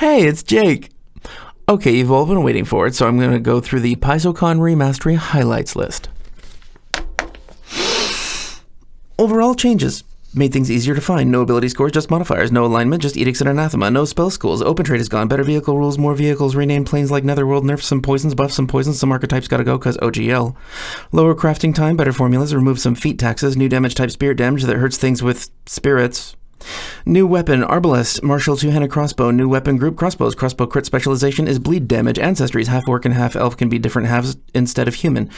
Hey, it's Jake. Okay, you've all been waiting for it, so I'm going to go through the Paizocon Remastery highlights list. Overall changes. Made things easier to find. No ability scores, just modifiers. No alignment, just edicts and anathema. No spell schools. Open trade is gone. Better vehicle rules, more vehicles. Renamed planes like Netherworld. Nerfs some poisons, buffs some poisons. Some archetypes gotta go cause OGL. Lower crafting time, better formulas. Remove some feat taxes. New damage type spirit damage that hurts things with spirits. New weapon, Arbalest, martial two-handed crossbow. New weapon group, crossbows. Crossbow crit specialization is bleed damage. Ancestries, half orc and half elf can be different halves instead of human.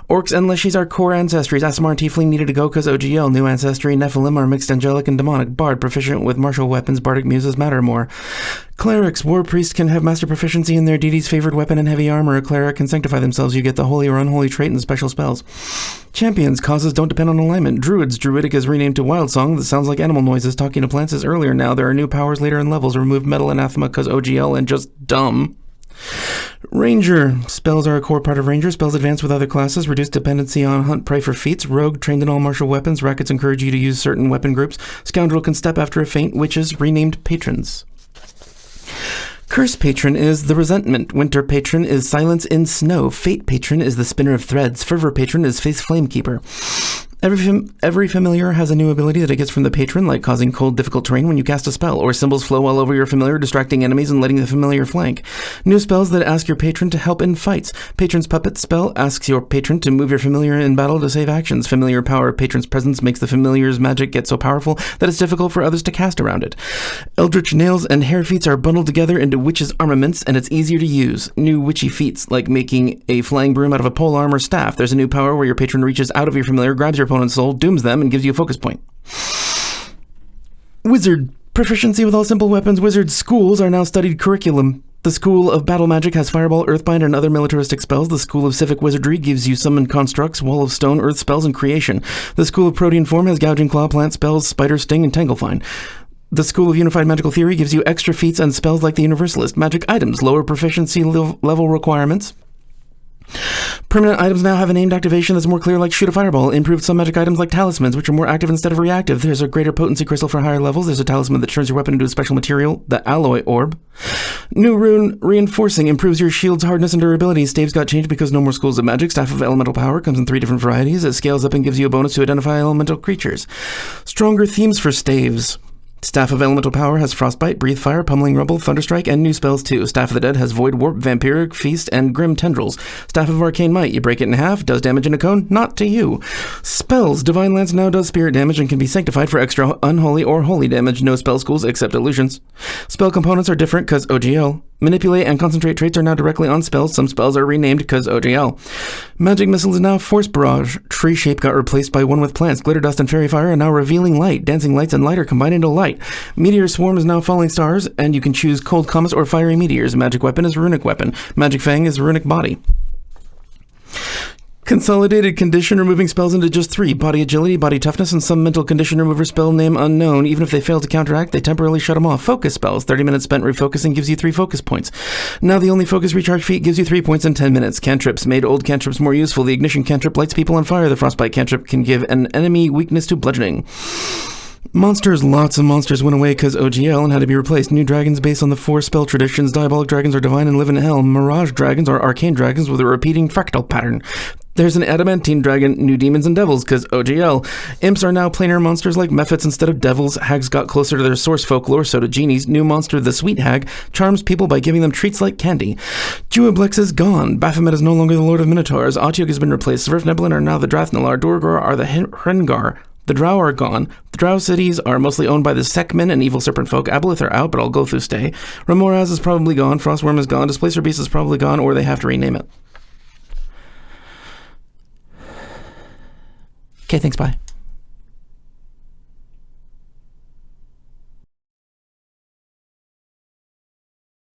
Orcs and Leshies are core ancestries. Aasimar and Tiefling needed to go cause OGL. New ancestry, Nephilim are mixed angelic and demonic. Bard, proficient with martial weapons. Bardic muses matter more. Clerics, war priests can have master proficiency in their deity's favored weapon and heavy armor. A cleric can sanctify themselves. You get the holy or unholy trait and special spells. Champions, causes don't depend on alignment. Druids, druidic is renamed to wild song that sounds like animal noises. Talking to plants is earlier now. There are new powers later in levels. Remove metal anathema cause OGL and just dumb. Ranger. Spells are a core part of Ranger. Spells advance with other classes. Reduce dependency on hunt prey for feats. Rogue, trained in all martial weapons. Rackets encourage you to use certain weapon groups. Scoundrel can step after a feint. Witches, renamed patrons. Curse Patron is the Resentment. Winter Patron is Silence in Snow. Fate Patron is the Spinner of Threads. Fervor Patron is Face Flamekeeper. Every familiar has a new ability that it gets from the patron, like causing cold, difficult terrain when you cast a spell, or symbols flow all over your familiar, distracting enemies and letting the familiar flank. New spells that ask your patron to help in fights. Patron's Puppet spell asks your patron to move your familiar in battle to save actions. Familiar power of patron's presence makes the familiar's magic get so powerful that it's difficult for others to cast around it. Eldritch nails and hair feats are bundled together into witches' armaments, and it's easier to use. New witchy feats, like making a flying broom out of a polearm or staff. There's a new power where your patron reaches out of your familiar, grabs your opponent's soul, dooms them, and gives you a focus point. Wizard. Proficiency with all simple weapons. Wizard schools are now studied curriculum. The School of Battle Magic has Fireball, Earthbind, and other militaristic spells. The School of Civic Wizardry gives you Summon Constructs, Wall of Stone, Earth spells, and Creation. The School of Protean Form has Gouging Claw, Plant spells, Spider Sting, and Tanglefine. The School of Unified Magical Theory gives you extra feats and spells like the Universalist. Magic items, lower proficiency level requirements. Permanent items now have a named activation that's more clear, like Shoot a Fireball. Improved some magic items like talismans, which are more active instead of reactive. There's a greater potency crystal for higher levels. There's a talisman that turns your weapon into a special material, the Alloy Orb. New rune, Reinforcing, improves your shield's hardness and durability. Staves got changed because no more schools of magic. Staff of Elemental Power comes in 3 different varieties. It scales up and gives you a bonus to identify elemental creatures. Stronger themes for staves. Staff of Elemental Power has Frostbite, Breathe Fire, Pummeling Rumble, Thunderstrike, and new spells too. Staff of the Dead has Void Warp, Vampiric Feast, and Grim Tendrils. Staff of Arcane Might, you break it in half, does damage in a cone, not to you. Spells, Divine Lance now does spirit damage and can be sanctified for extra unholy or holy damage. No spell schools except illusions. Spell components are different cause OGL. Manipulate and Concentrate traits are now directly on spells. Some spells are renamed cause OGL. Magic Missile is now Force Barrage. Tree Shape got replaced by one with plants. Glitter Dust and Fairy Fire are now Revealing Light. Dancing Lights and Light are combined into Light. Meteor Swarm is now Falling Stars, and you can choose Cold Comets or Fiery Meteors. Magic Weapon is Runic Weapon. Magic Fang is Runic Body. Consolidated Condition, removing spells into just 3. Body Agility, Body Toughness, and some mental condition remover spell name unknown. Even if they fail to counteract, they temporarily shut them off. Focus spells, 30 minutes spent refocusing gives you 3 focus points. Now the only focus recharge feat gives you 3 points in 10 minutes. Cantrips, made old cantrips more useful. The Ignition cantrip lights people on fire. The Frostbite cantrip can give an enemy weakness to bludgeoning. Monsters, lots of monsters went away cause OGL and had to be replaced. New dragons based on the 4 spell traditions. Diabolic dragons are divine and live in hell. Mirage dragons are arcane dragons with a repeating fractal pattern. There's an adamantine dragon, new demons and devils, cause OGL. Imps are now planar monsters like mephits instead of devils. Hags got closer to their source folklore, so do genies. New monster, the Sweet Hag, charms people by giving them treats like candy. Juablex is gone. Baphomet is no longer the Lord of Minotaurs. Otyugh has been replaced. Svirfneblin are now the Drathnalar. Durgar are the Hrengar. The Drow are gone. The Drow cities are mostly owned by the Sekmen and evil serpent folk. Aboleth are out, but I'll go through stay. Remoraz is probably gone. Frostworm is gone. Displacer Beast is probably gone, or they have to rename it. Okay, thanks, bye.